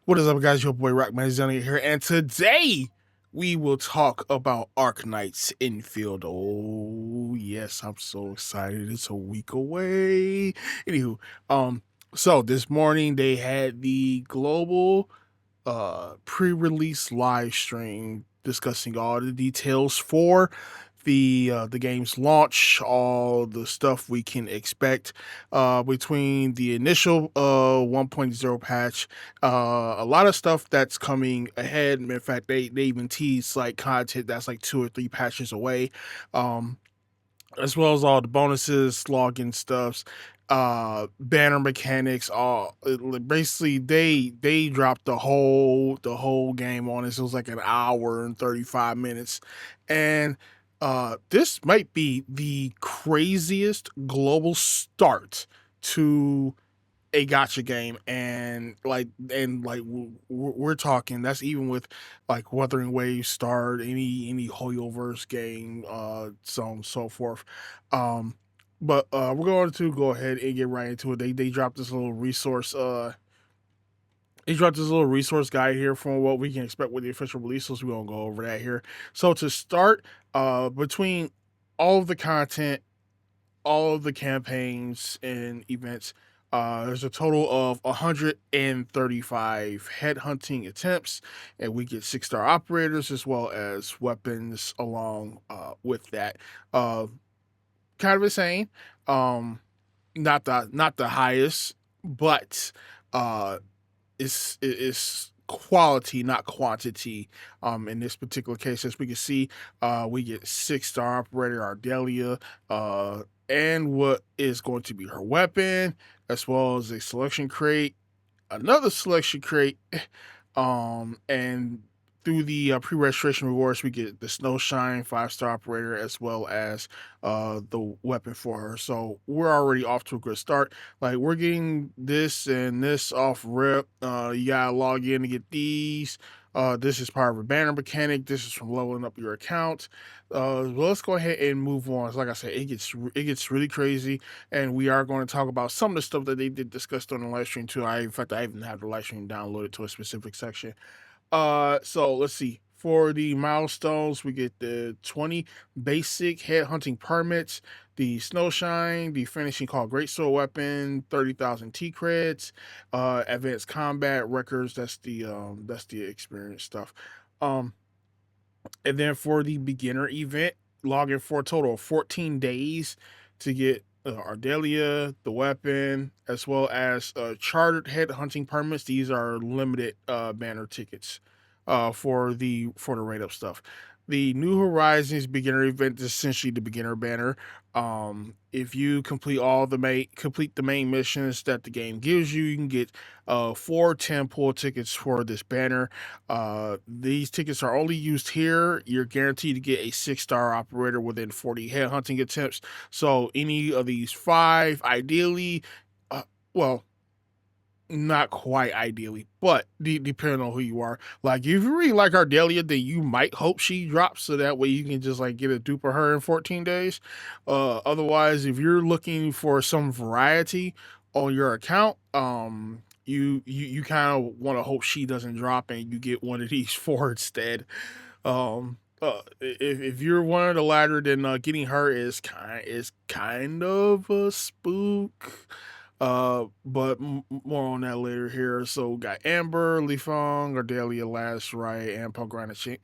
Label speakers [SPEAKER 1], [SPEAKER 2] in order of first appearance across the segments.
[SPEAKER 1] What is up, guys? Your boy Rockman Zelly here, and today we will talk about Arknights Endfield. Oh, yes, I'm so excited. It's a week away. Anywho, so this morning they had the global pre-release live stream discussing all the details for the game's launch, all the stuff we can expect between the initial 1.0 patch, a lot of stuff that's coming ahead. In fact, they even tease like content that's like 2 or 3 patches away. Um, as well as all the bonuses, login stuffs, banner mechanics. All basically they dropped the whole game on us. It was like an hour and 35 minutes, and this might be the craziest global start to a gotcha game, and we're talking that's even with like Wuthering Waves start, any Hoyoverse game, so on and so forth. um but we're going to go ahead and get right into it. They dropped this little resource, he dropped this little resource guide here for what we can expect with the official release, so we're gonna go over that here. So to start, between all of the content, all of the campaigns and events, there's a total of 135 headhunting attempts, and we get 6-star operators as well as weapons along with that. Uh, Kind of insane. Um, not the highest, but uh, it's quality, not quantity. In this particular case, as we can see, we get 6-star operator Ardelia, and what is going to be her weapon, as well as a selection crate, another selection crate, and through the pre-registration rewards, we get the Snowshine 5-star operator as well as the weapon for her. So we're already off to a good start. Like, we're getting this and this off rip. You gotta log in to get these. This is part of a banner mechanic. This is from leveling up your account. Well, let's go ahead and move on. So like I said, it gets really crazy, and we are going to talk about some of the stuff that they did discuss during the live stream too. In fact, I even have the live stream downloaded to a specific section. So let's see. For the milestones, we get the 20 basic head hunting permits, the Snowshine, the finishing call greatsword weapon, 30,000 T creds, advanced combat records. That's the experience stuff. Um, and then for the beginner event, log in for a total of 14 days to get Ardelia, the weapon, as well as chartered head hunting permits. These are limited banner tickets for the rate up stuff. The New Horizons beginner event is essentially the beginner banner. If you complete the main missions that the game gives you, you can get 4 10 pull tickets for this banner. These tickets are only used here. You're guaranteed to get a 6-star operator within 40 head hunting attempts. So any of these five, ideally, well, not quite ideally, but depending on who you are. Like, if you really like Ardelia, then you might hope she drops, so that way you can just like get a dupe of her in 14 days. Otherwise, if you're looking for some variety on your account, you kind of want to hope she doesn't drop and you get one of these four instead. If you're one of the latter, then getting her is kind of a spook. But more on that later here. So got Amber, Lifong, Ardelia, Last Right, and Pogranichink.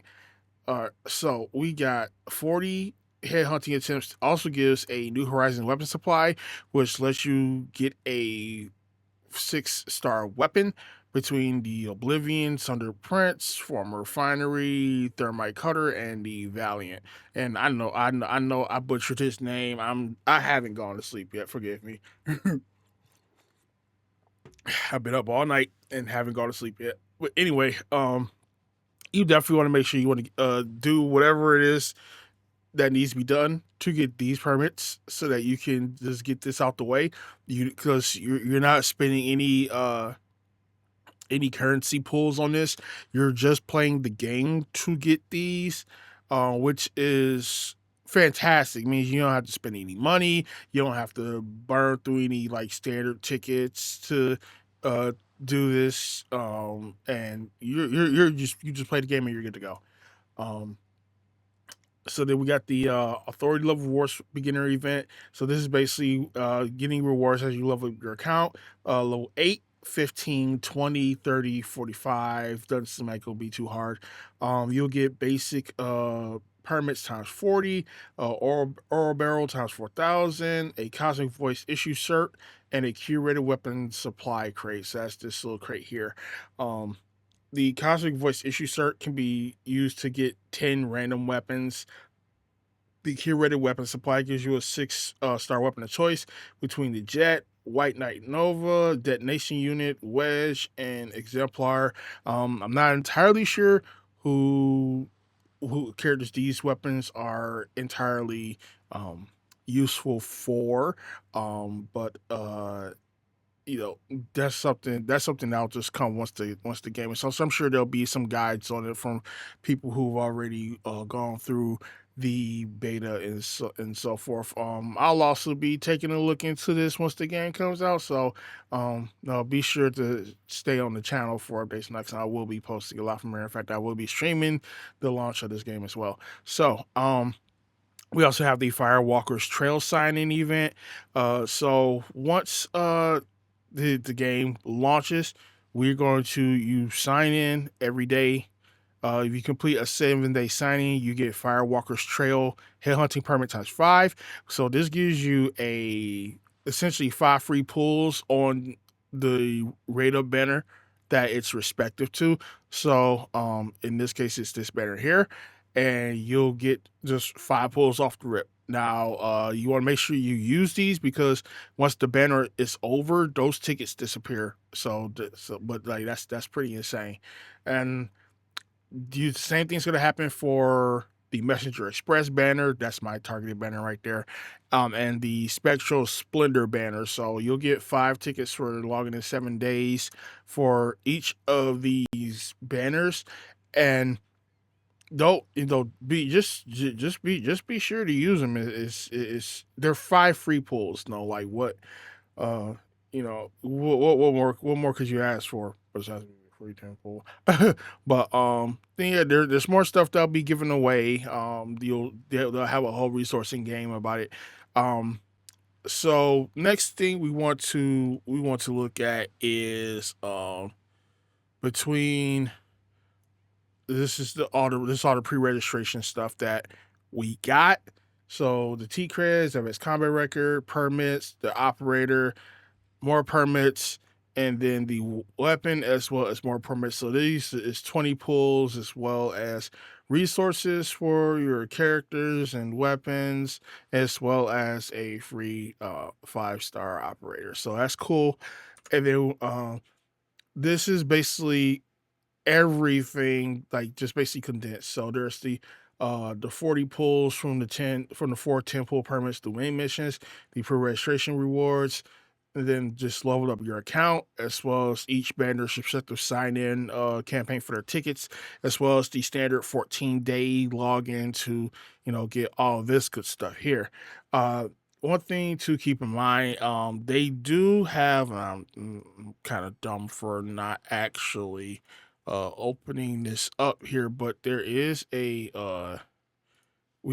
[SPEAKER 1] So we got 40 head hunting attempts. Also gives a New Horizon weapon supply, which lets you get a 6-star weapon between the Oblivion, Sunder Prince, Former Refinery, Thermite Cutter, and the Valiant. And I know I butchered his name. I haven't gone to sleep yet. Forgive me. I've been up all night and haven't gone to sleep yet. But anyway, you definitely want to make sure you want to do whatever it is that needs to be done to get these permits, so that you can just get this out the way. Because you're not spending any currency pools on this. You're just playing the game to get these, which is fantastic. It means you don't have to spend any money. You don't have to burn through any like standard tickets to do this, and you just play the game and you're good to go. Um, so then we got the authority level rewards beginner event. So this is basically getting rewards as you level up your account. Level 8, 15, 20, 30, 45. Doesn't seem like it'll be too hard. You'll get basic permits times 40, oral barrel times 4,000, a cosmic voice issue cert, and a curated weapon supply crate. So that's this little crate here. Um, the cosmic voice issue cert can be used to get 10 random weapons. The curated weapon supply gives you a six-star weapon of choice between the Jet, White Knight Nova, Detonation Unit, Wedge, and Exemplar. I'm not entirely sure who characters these weapons are entirely useful for, but that's something that'll just come once the game is. So I'm sure there'll be some guides on it from people who've already gone through the beta and so forth. I'll also be taking a look into this once the game comes out. So no, be sure to stay on the channel for updates next. And I will be posting a lot from there. In fact, I will be streaming the launch of this game as well. So we also have the Firewalker's Trail sign-in event. So once the game launches, we're going to you sign in every day. If you complete a 7-day signing, you get Firewalker's Trail headhunting permit times 5. So this gives you essentially 5 free pulls on the radar banner that it's respective to. So in this case, it's this banner here, and you'll get just 5 pulls off the rip. Now, you want to make sure you use these because once the banner is over, those tickets disappear. But like that's pretty insane. And the same thing's gonna happen for the Messenger Express banner. That's my targeted banner right there. And the Spectral Splendor banner. So you'll get 5 tickets for logging in 7 days for each of these banners. And don't be just be sure to use them. They're 5 free pulls. No, like what uh what more could you ask for besides a free temple? But yeah, there's more stuff that'll be given away. They'll have a whole resourcing game about it. So next thing we want to look at is between all the pre-registration stuff that we got. So the T creds, its combat record, permits, the operator, more permits, and then the weapon as well as more permits. So these is 20 pulls as well as resources for your characters and weapons, as well as a free 5-star operator. So that's cool. And then this is basically everything, like just basically condensed. So there's the 40 pulls from the 4 10 pull permits, the main missions, the pre-registration rewards, and then just level up your account, as well as each banner should set the sign in campaign for their tickets, as well as the standard 14-day login to get all this good stuff here. One thing to keep in mind, they do have, kind of dumb for not actually opening this up here, but there is we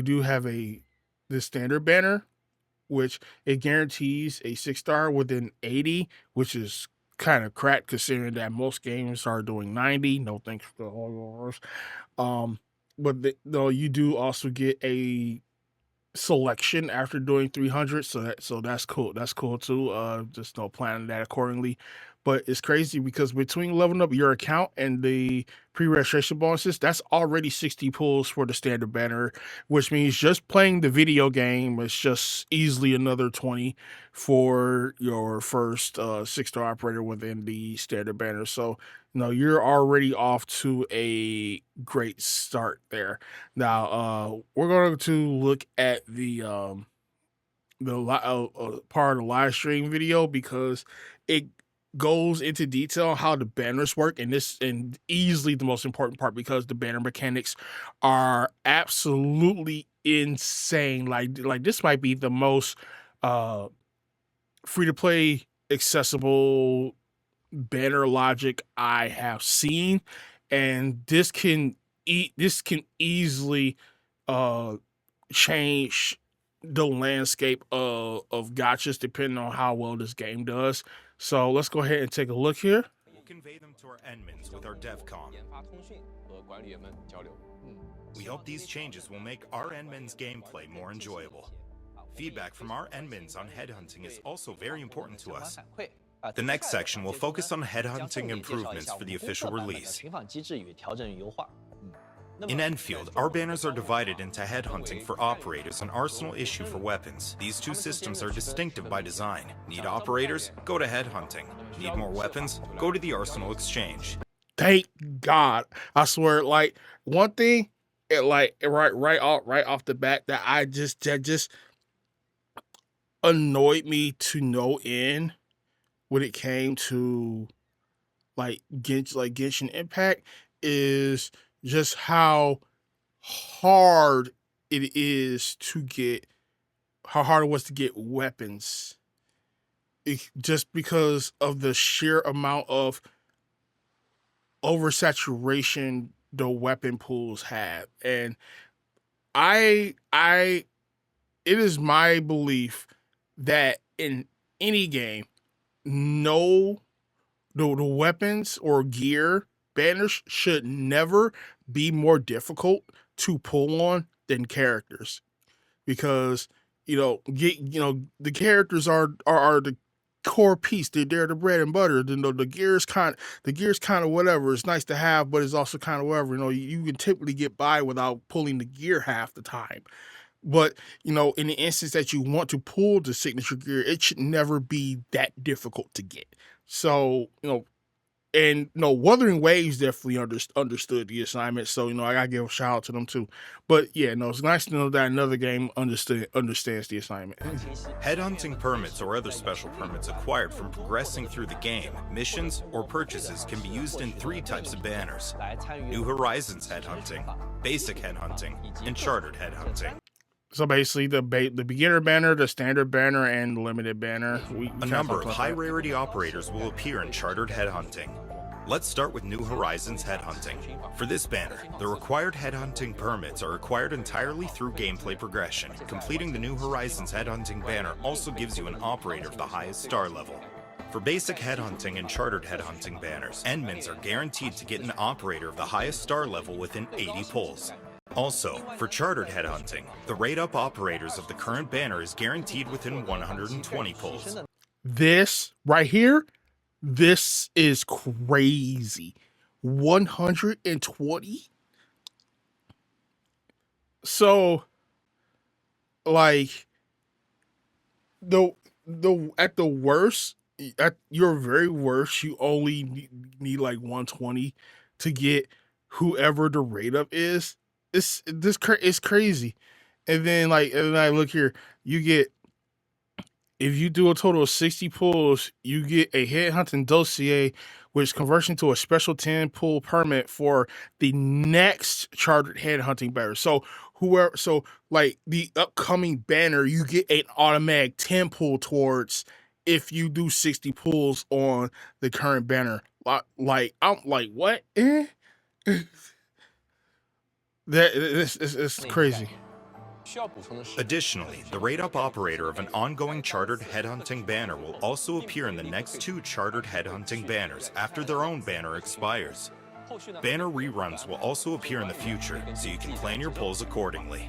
[SPEAKER 1] do have this standard banner, which it guarantees a 6-star within 80, which is kind of crap considering that most games are doing 90. No thanks to all yours. But you do also get a selection after doing 300, so that's cool. That's cool too. Just planning that accordingly. But it's crazy because between leveling up your account and the pre-registration bonuses, that's already 60 pulls for the standard banner, which means just playing the video game is just easily another 20 for your first 6-star operator within the standard banner. So you're already off to a great start there. Now, we're going to look at the part of the live stream video because it goes into detail on how the banners work, and easily the most important part because the banner mechanics are absolutely insane. Like this might be the most free to play accessible banner logic I have seen, and this can easily change the landscape of gachas depending on how well this game does. So let's go ahead and take a look here.
[SPEAKER 2] We'll convey them to our admins with our DevCom. We hope these changes will make our admins' gameplay more enjoyable. Feedback from our admins on headhunting is also very important to us. The next section will focus on headhunting improvements for the official release. In Endfield, our banners are divided into headhunting for operators and arsenal issue for weapons. These two systems are distinctive by design. Need operators? Go to headhunting. Need more weapons? Go to the arsenal exchange.
[SPEAKER 1] Thank God. I swear, like, one thing, right off the bat that just annoyed me to no end when it came to Genshin Impact is just how hard it is to get, how hard it was to get weapons. Just because of the sheer amount of oversaturation the weapon pools have. And it is my belief that in any game, the weapons or gear banners should never be more difficult to pull on than characters, because the characters are the core piece. They're the bread and butter. The gear's kind of whatever. It's nice to have, but it's also kind of whatever. You can typically get by without pulling the gear half the time. But in the instance that you want to pull the signature gear, it should never be that difficult to get. So and Wuthering Waves definitely understood the assignment. So I gotta give a shout out to them too. But yeah, it's nice to know that another game understands the assignment.
[SPEAKER 2] Headhunting permits or other special permits acquired from progressing through the game, missions, or purchases can be used in 3 types of banners: New Horizons headhunting, basic headhunting, and chartered headhunting.
[SPEAKER 1] So basically, the beginner banner, the standard banner, and the limited banner.
[SPEAKER 2] A number of high-rarity operators will appear in chartered headhunting. Let's start with New Horizons headhunting. For this banner, the required headhunting permits are acquired entirely through gameplay progression. Completing the New Horizons headhunting banner also gives you an operator of the highest star level. For basic headhunting and chartered headhunting banners, admins are guaranteed to get an operator of the highest star level within 80 pulls. Also, for chartered headhunting, the rate-up operators of the current banner is guaranteed within 120 pulls.
[SPEAKER 1] This right here, this is crazy. 120? So, like, at the worst, at your very worst, you only need like 120 to get whoever the rate-up is. It's crazy. And then I look here, you get, if you do a total of 60 pulls, you get a headhunting dossier, which converts into a special 10 pull permit for the next chartered headhunting banner. So the upcoming banner, you get an automatic 10 pull towards if you do 60 pulls on the current banner. Like I'm like, what? It's crazy.
[SPEAKER 2] Additionally, the rate-up operator of an ongoing chartered headhunting banner will also appear in the next 2 chartered headhunting banners after their own banner expires. Banner reruns will also appear in the future, so you can plan your pulls accordingly.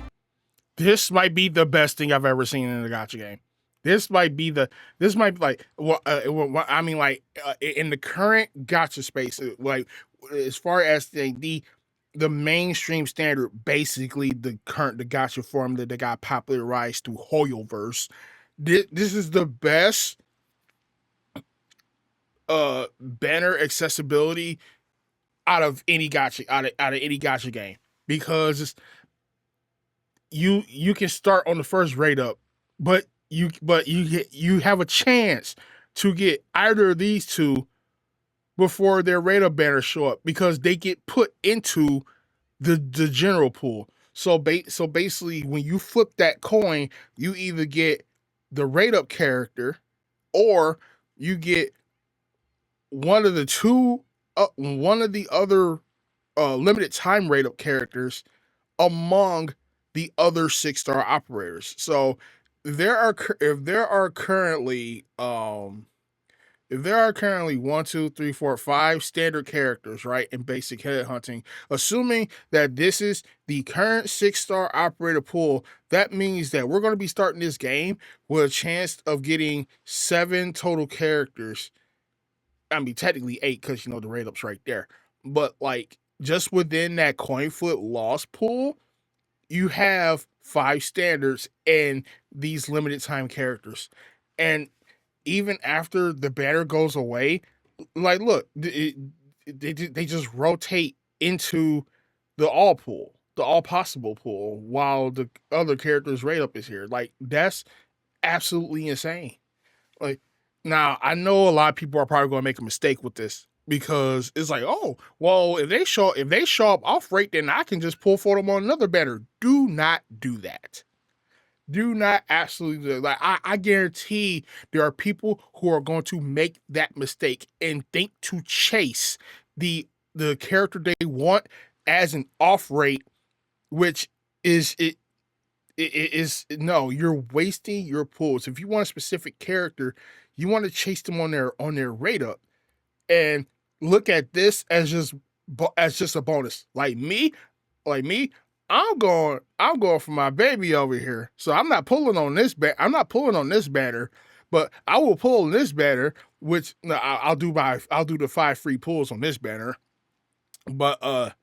[SPEAKER 1] This might be the best thing I've ever seen in a gacha game. This might be in the current gacha space, like as far as the mainstream standard, basically the gacha form that got popularized through Hoyoverse. This is the best banner accessibility out of any gacha out of any gacha game, because you can start on the first rate up, but you have a chance to get either of these two before their rate up banners show up, because they get put into the general pool. So basically, when you flip that coin, you either get the rate up character, or you get one of the two, one of the other limited time rate up characters among the other 6-star operators. So there are if there are currently if there are currently 1, 2, 3, 4, 5 standard characters, right, in basic headhunting, assuming that this is the current 6-star operator pool, that means that we're going to be starting this game with a chance of getting 7 total characters. I mean, technically 8 because the rate up's right there. But like just within that coin flip loss pool, you have 5 standards and these limited time characters. And even after the banner goes away, like look, they just rotate into the all pool, the all possible pool, while the other characters rate up is here. Like that's absolutely insane. Like now, I know a lot of people are probably going to make a mistake with this because it's like, oh, well, if they show up off rate, then I can just pull for them on another banner. Do not do that. Do not absolutely do that. Like I guarantee there are people who are going to make that mistake and think to chase the character they want as an off rate, which is it is no, you're wasting your pools. If you want a specific character, you want to chase them on their rate up and look at this as just a bonus. Like me, I'm going for my baby over here. So I'm not pulling on this I'm not pulling on this banner, but I will pull on this banner, which no, I'll do the 5 free pulls on this banner. But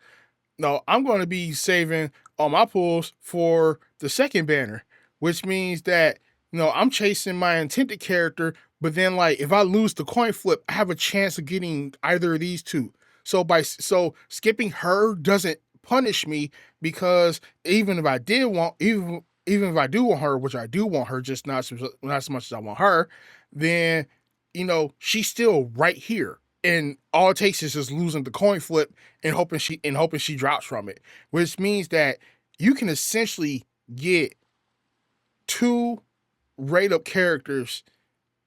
[SPEAKER 1] no, I'm going to be saving all my pulls for the second banner, which means that I'm chasing my intended character, but then like if I lose the coin flip, I have a chance of getting either of these two. So skipping her doesn't punish me because even if I did want even if I do want her, which I do want her, just not so much as I want her, then she's still right here. And all it takes is just losing the coin flip and hoping she drops from it, which means that you can essentially get 2 rate up characters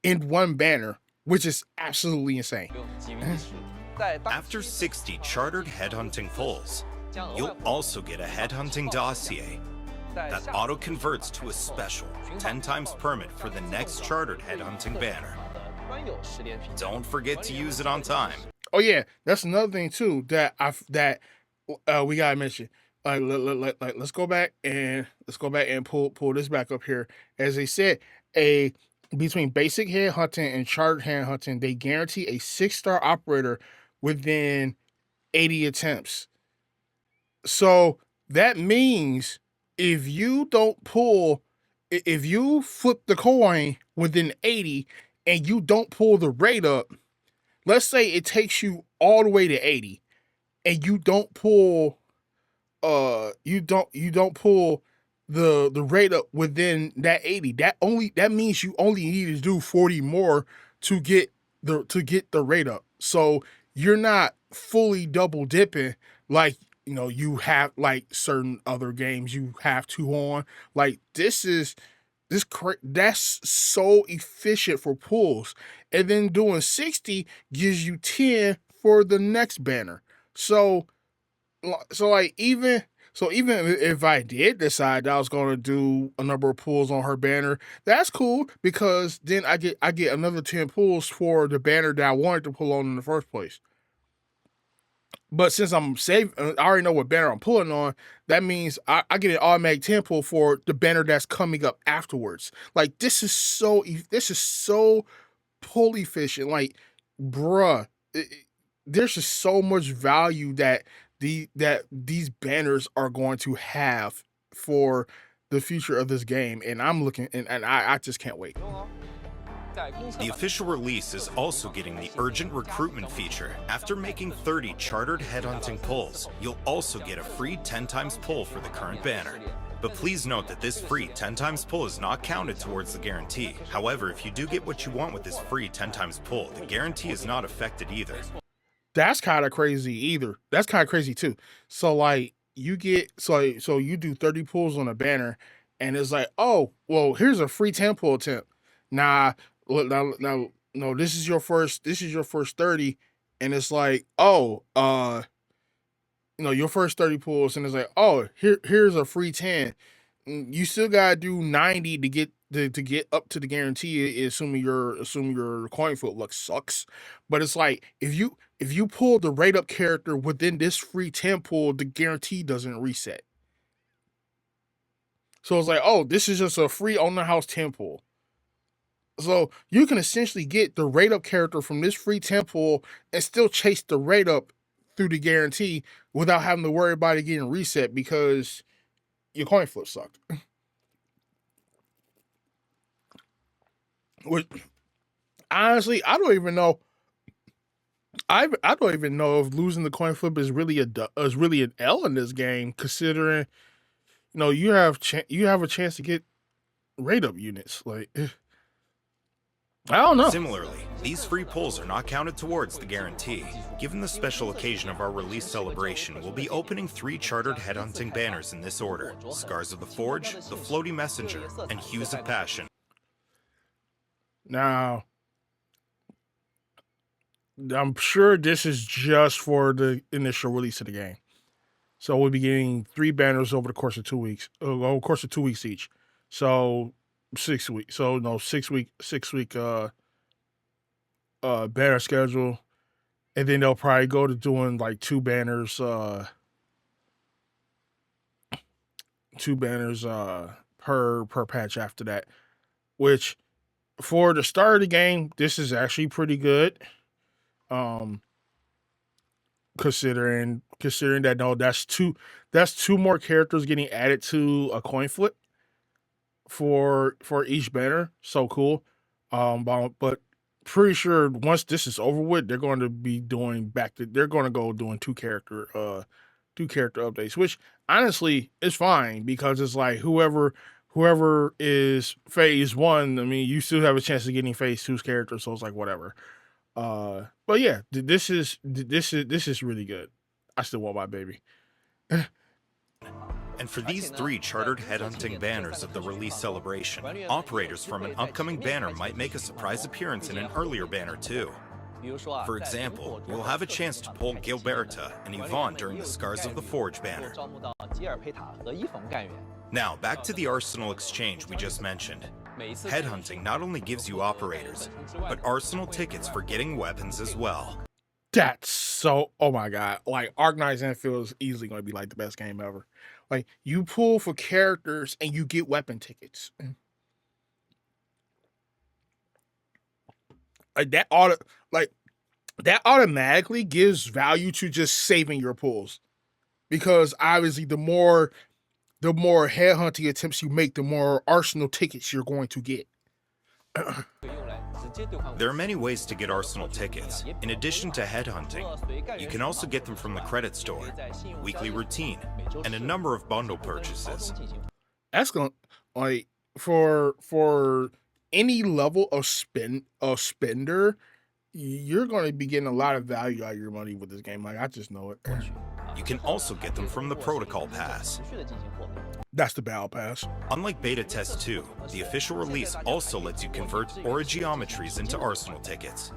[SPEAKER 1] in one banner, which is absolutely insane.
[SPEAKER 2] After 60 chartered headhunting pulls, you'll also get a headhunting dossier that auto converts to a special 10 times permit for the next chartered headhunting banner. Don't forget to use it on time.
[SPEAKER 1] Oh yeah, that's another thing too that we gotta mention. Like let's go back and pull this back up here. As they said, a between basic head hunting and chartered head hunting, they guarantee a 6-star operator within 80 attempts. So that means if you don't pull, if you flip the coin within 80 and you don't pull the rate up, let's say it takes you all the way to 80 and you don't pull you don't pull the rate up within that 80, that means you only need to do 40 more to get the rate up. So you're not fully double dipping like you have like certain other games you have to on. Like that's so efficient for pulls, and then doing 60 gives you 10 for the next banner. So like even if I did decide that I was going to do a number of pulls on her banner, that's cool because then I get another 10 pulls for the banner that I wanted to pull on in the first place. But since I'm safe, I already know what banner I'm pulling on. That means I get an automatic 10 pull for the banner that's coming up afterwards. Like this is so pull efficient. Like, bruh, there's just so much value that these banners are going to have for the future of this game, and I'm looking and I just can't wait.
[SPEAKER 2] The official release is also getting the urgent recruitment feature. After making 30 chartered headhunting pulls, you'll also get a free 10 times pull for the current banner. But please note that this free 10 times pull is not counted towards the guarantee. However, if you do get what you want with this free 10 times pull, the guarantee is not affected either.
[SPEAKER 1] That's kind of crazy That's kind of crazy too. So like you get so you do 30 pulls on a banner and it's like, oh, well, here's a free 10 pull attempt. Nah, now no, this is your first 30, and it's like, oh, your first 30 pulls, and it's like, oh, here's a free 10. You still gotta do 90 to get up to the guarantee, assuming your coin flip luck sucks. But it's like, if you pull the rate up character within this free 10 pull, the guarantee doesn't reset. So it's like, oh, this is just a free on the house 10 pull. So you can essentially get the rate up character from this free 10 pull and still chase the rate up through the guarantee without having to worry about it getting reset because your coin flip sucked. Which, honestly, I don't even know. I don't even know if losing the coin flip is really an L in this game, considering you have a chance to get rate up units. Like, I don't know.
[SPEAKER 2] Similarly, these free pulls are not counted towards the guarantee. Given the special occasion of our release celebration, we'll be opening 3 chartered headhunting banners in this order: Scars of the Forge, the Floaty Messenger, and Hues of Passion.
[SPEAKER 1] Now, I'm sure this is just for the initial release of the game. So we'll be getting 3 banners over the course of 2 weeks. Over the course of 2 weeks each. So 6 weeks. So no, 6 week banner schedule. And then they'll probably go to doing like 2 banners per patch after that. Which, for the start of the game, this is actually pretty good. Considering that, no, that's two more characters getting added to a coin flip for each banner. So cool. But pretty sure once this is over with, they're going to be they're going to go doing 2 character updates, which honestly is fine, because it's like whoever is phase 1, I mean, you still have a chance of getting phase 2's character, so it's like whatever. But yeah, this is really good. I still want my baby.
[SPEAKER 2] And for these 3 chartered headhunting banners of the release celebration, operators from an upcoming banner might make a surprise appearance in an earlier banner too. For example, we'll have a chance to pull Gilberta and Yvonne during the Scars of the Forge banner. Now, back to the Arsenal exchange we just mentioned. Headhunting not only gives you operators, but Arsenal tickets for getting weapons as well.
[SPEAKER 1] That's so, oh my god, like Arknights Endfield is easily going to be like the best game ever. Like, you pull for characters and you get weapon tickets. Like that automatically gives value to just saving your pulls, because obviously the more headhunting attempts you make, the more Arsenal tickets you're going to get.
[SPEAKER 2] There are many ways to get Arsenal tickets. In addition to headhunting, you can also get them from the credit store, weekly routine, and a number of bundle purchases.
[SPEAKER 1] That's going to, like, for any level of spender, you're going to be getting a lot of value out of your money with this game. Like, I just know it.
[SPEAKER 2] You can also get them from the Protocol Pass.
[SPEAKER 1] That's the Battle Pass.
[SPEAKER 2] Unlike Beta Test 2, the official release also lets you convert Origeometries into Arsenal tickets.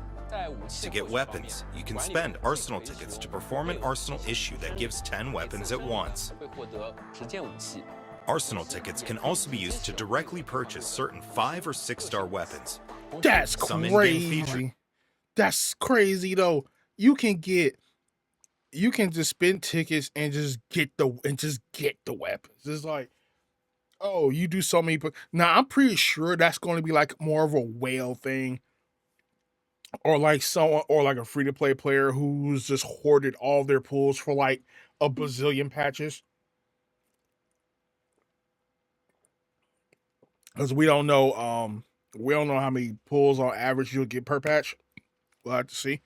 [SPEAKER 2] To get weapons, you can spend Arsenal tickets to perform an Arsenal issue that gives 10 weapons at once. Arsenal tickets can also be used to directly purchase certain 5 or 6-star weapons.
[SPEAKER 1] That's crazy. That's crazy though. You can just spend tickets and just get the weapons. It's like, oh, you do so many. Now I'm pretty sure that's going to be like more of a whale thing, or like a free to play player who's just hoarded all their pulls for like a bazillion patches. Because we don't know how many pulls on average you'll get per patch. We'll have to see.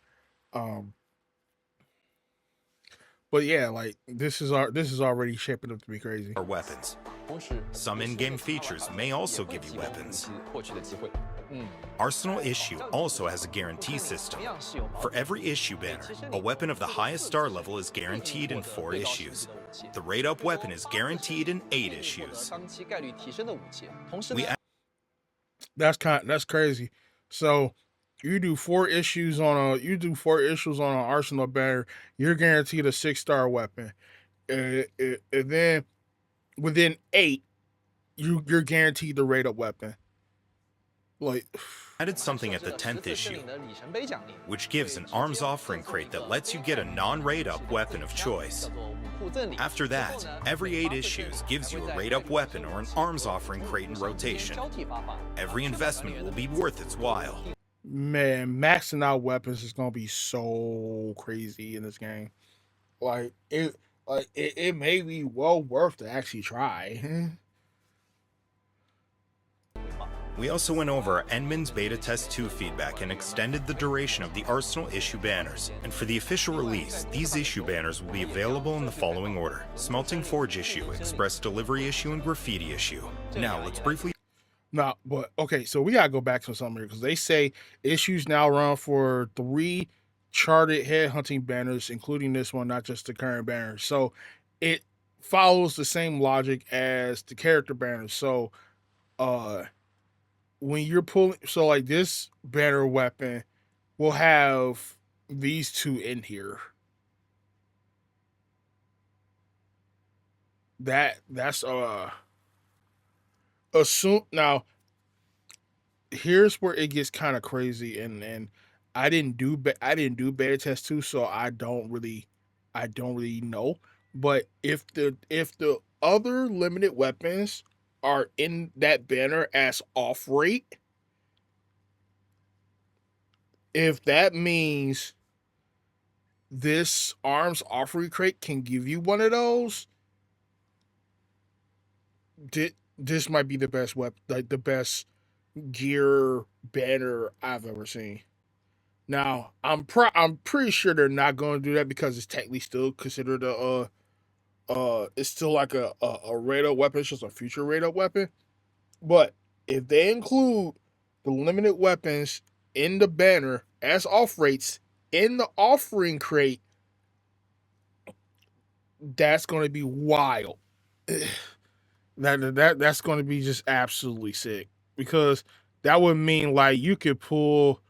[SPEAKER 1] But yeah, like this is already shaping up to be crazy.
[SPEAKER 2] Or weapons. Some in-game features may also give you weapons. Arsenal issue also has a guarantee system. For every issue banner, a weapon of the highest star level is guaranteed in 4 issues. The rate up weapon is guaranteed in 8 issues. That's
[SPEAKER 1] crazy. So You do 4 issues on an Arsenal banner, you're guaranteed a 6-star weapon. And then within 8, you're guaranteed the rate up weapon. Like,
[SPEAKER 2] Added something at the 10th issue, which gives an arms offering crate that lets you get a non-rate up weapon of choice. After that, every 8 issues gives you a rate up weapon or an arms offering crate in rotation. Every investment will be worth its while.
[SPEAKER 1] man, maxing out weapons is gonna be so crazy in this game. Like it may be well worth to actually try.
[SPEAKER 2] We also went over Endman's Beta Test 2 feedback and extended the duration of the Arsenal issue banners. And for the official release, these issue banners will be available in the following order: Smelting Forge issue, Express Delivery issue, and Graffiti issue. Now, let's briefly...
[SPEAKER 1] No, but okay, so we gotta go back to something here because they say issues now run for 3 charted headhunting banners, including this one, not just the current banner. So it follows the same logic as the character banners. So uh when you're pulling, so like this banner weapon will have these 2 in here. That's assume now. Here's where it gets kind of crazy, and I didn't do beta test 2, so I don't really know. But if the other limited weapons are in that banner as off rate, if that means this arms offering crate can give you one of those, this might be the best weapon, like the best gear banner I've ever seen. Now, I'm pretty sure they're not going to do that because it's technically still considered it's still like a radar weapon. It's just a future radar weapon. But if they include the limited weapons in the banner as off rates in the offering crate, that's going to be wild. That's going to be just absolutely sick because that would mean like you could pull,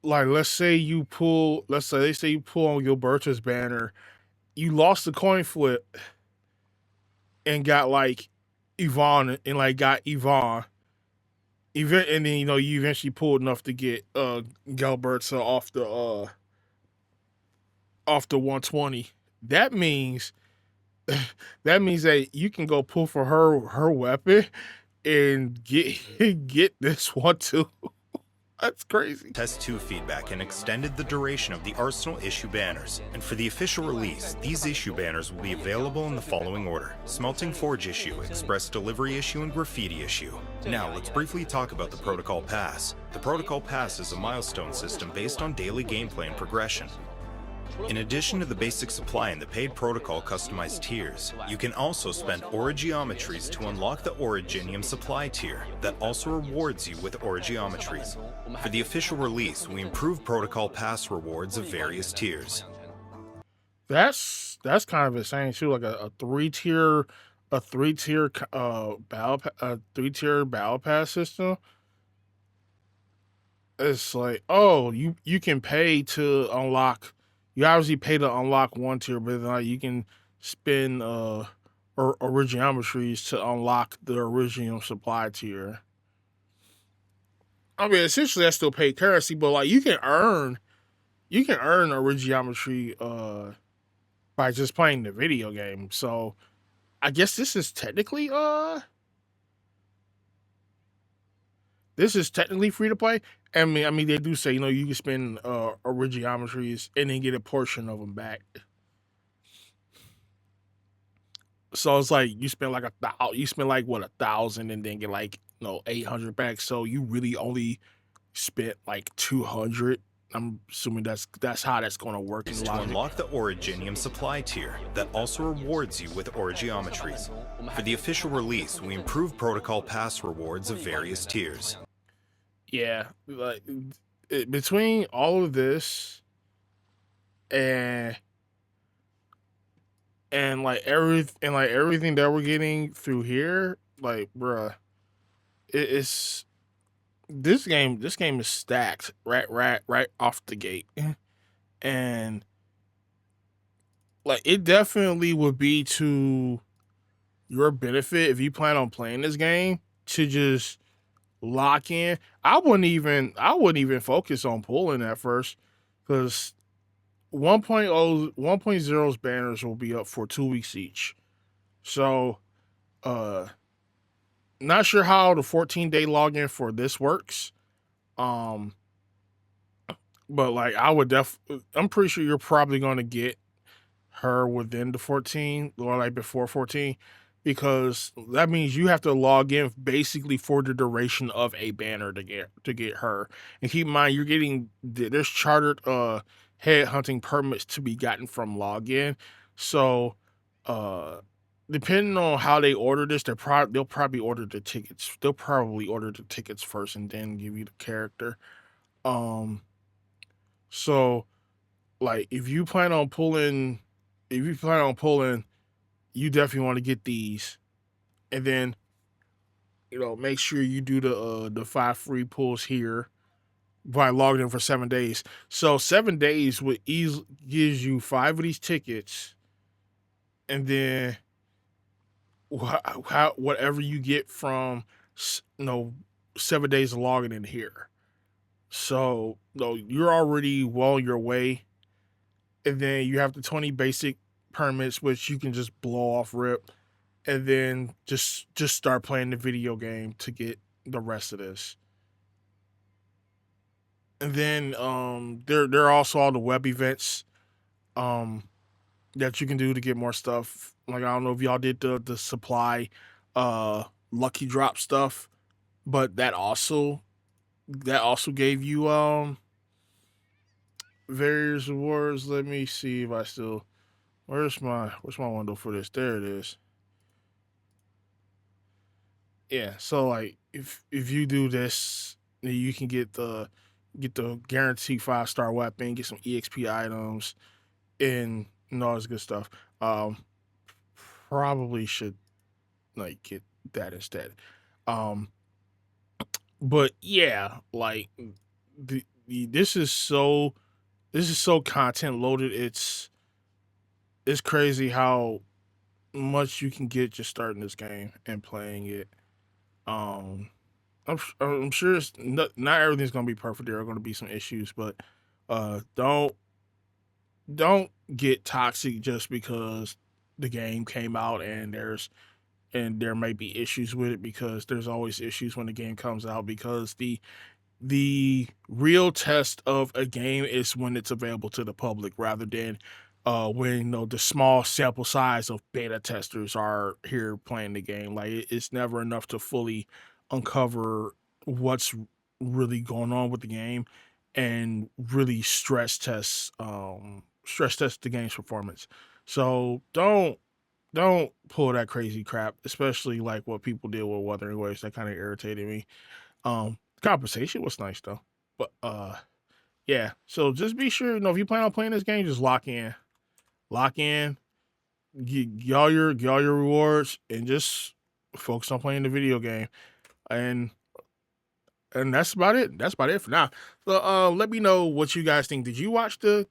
[SPEAKER 1] like let's say you pull, they say you pull on Gilberto's banner, you lost the coin flip and got like Yvonne and like got Yvonne. And then you eventually pulled enough to get Gilberto off the 120. That means that you can go pull for her weapon and get this one too. That's crazy.
[SPEAKER 2] Test 2 feedback and extended the duration of the Arsenal issue banners. And for the official release, these issue banners will be available in the following order: Smelting Forge issue, Express Delivery issue, and Graffiti issue. Now, let's briefly talk about the Protocol Pass. The Protocol Pass is a milestone system based on daily gameplay and progression. In addition to the basic supply and the paid protocol customized tiers, you can also spend Origeometries to unlock the Originium supply tier that also rewards you with Origeometries. For the official release, we improved Protocol Pass rewards of various tiers.
[SPEAKER 1] That's kind of insane too, like a 3-tier battle pass system. It's like, oh, you can pay to unlock. You obviously pay to unlock 1 tier, but then you can spend Origiometries to unlock the Original supply tier. I mean, essentially that's still paid currency, but like you can earn Origiometry by just playing the video game. So I guess this is technically free to play. I mean, they do say you can spend Origiometries and then get a portion of them back. So it's like you spend like 1,000 and then get like 800 back. So you really only spent like 200. I'm assuming that's how that's going to work.
[SPEAKER 2] Is to unlock the Originium supply tier that also rewards you with Origeometries. For the official release, we improved Protocol Pass rewards of various tiers.
[SPEAKER 1] Yeah, like between all of this and everything that we're getting through here, like bruh, it's this game is stacked right off the gate, and like it definitely would be to your benefit if you plan on playing this game to just lock in. I wouldn't even focus on pulling at first because 1.0's banners will be up for 2 weeks each. So uh not sure how the 14-day login for this works. Um but like I'm pretty sure you're probably gonna get her within the 14 or like before 14 because that means you have to log in basically for the duration of a banner to get her. And keep in mind you're getting there's chartered head hunting permits to be gotten from login. So uh depending on how they order this, they'll probably order the tickets. They'll probably order the tickets first and then give you the character. Um so like if you plan on pulling, you definitely want to get these, and then make sure you do the 5 free pulls here by logging in for 7 days. So 7 days would easily gives you 5 of these tickets, and then whatever you get from 7 days of logging in here. So no, you're already well on your way, and then you have the 20 basic permits, which you can just blow off rip, and then just start playing the video game to get the rest of this. And then there are also all the web events um that you can do to get more stuff. Like I don't know if y'all did the supply lucky drop stuff, but that also gave you various rewards. Let me see if I still where's my window for this? There it is. Yeah, so like if you do this, you can get the guaranteed 5-star weapon, get some EXP items, and all this good stuff. Um, Probably should like get that instead. Um, but yeah, like this is so content loaded. It's crazy how much you can get just starting this game and playing it. Um, I'm sure it's not everything's gonna be perfect. There are gonna be some issues, but don't get toxic just because the game came out and there may be issues with it, because there's always issues when the game comes out, because the real test of a game is when it's available to the public, rather than when the small sample size of beta testers are here playing the game. Like it's never enough to fully uncover what's really going on with the game and really stress test the game's performance. So don't pull that crazy crap, especially like what people did with Wuthering Waves. That kind of irritated me. Compensation was nice though, but yeah. So just be sure, if you plan on playing this game, just lock in, get all your rewards, and just focus on playing the video game. And that's about it. That's about it for now. So let me know what you guys think. Did you watch the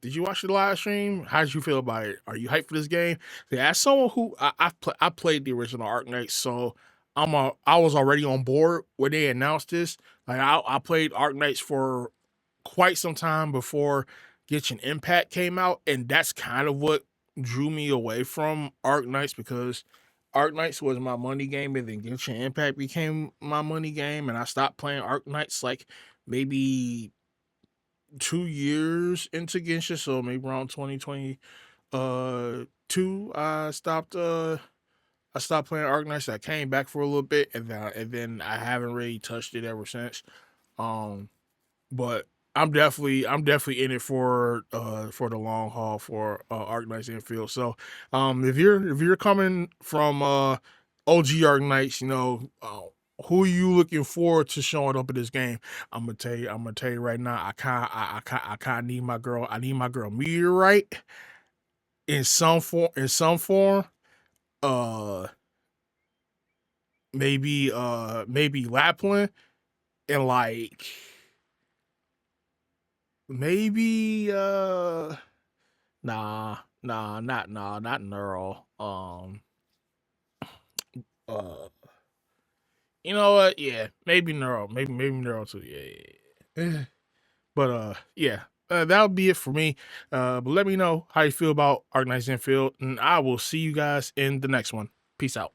[SPEAKER 1] live stream? How did you feel about it? Are you hyped for this game? Yeah, as someone who I played the original Arknights, so I was already on board when they announced this. Like I played Arknights for quite some time before Genshin Impact came out, and that's kind of what drew me away from Arknights, because Arknights was my money game, and then Genshin Impact became my money game, and I stopped playing Arknights like maybe 2 years into Genshin, so maybe around 2020 two. I stopped playing Arknights. I came back for a little bit, and then I haven't really touched it ever since. Um, but I'm definitely in it for the long haul for Arknights Endfield. So if you're coming from OG Arknights, who are you looking forward to showing up in this game? I'm gonna tell you right now. I kind of need my girl. I need my girl Meteorite in some form. In some form. Uh, maybe Lapland, and like maybe not neural. Uh you know what? Yeah, maybe neural. Maybe neural too. Yeah. But yeah. That'll be it for me. But let me know how you feel about Arknights Endfield, and I will see you guys in the next one. Peace out.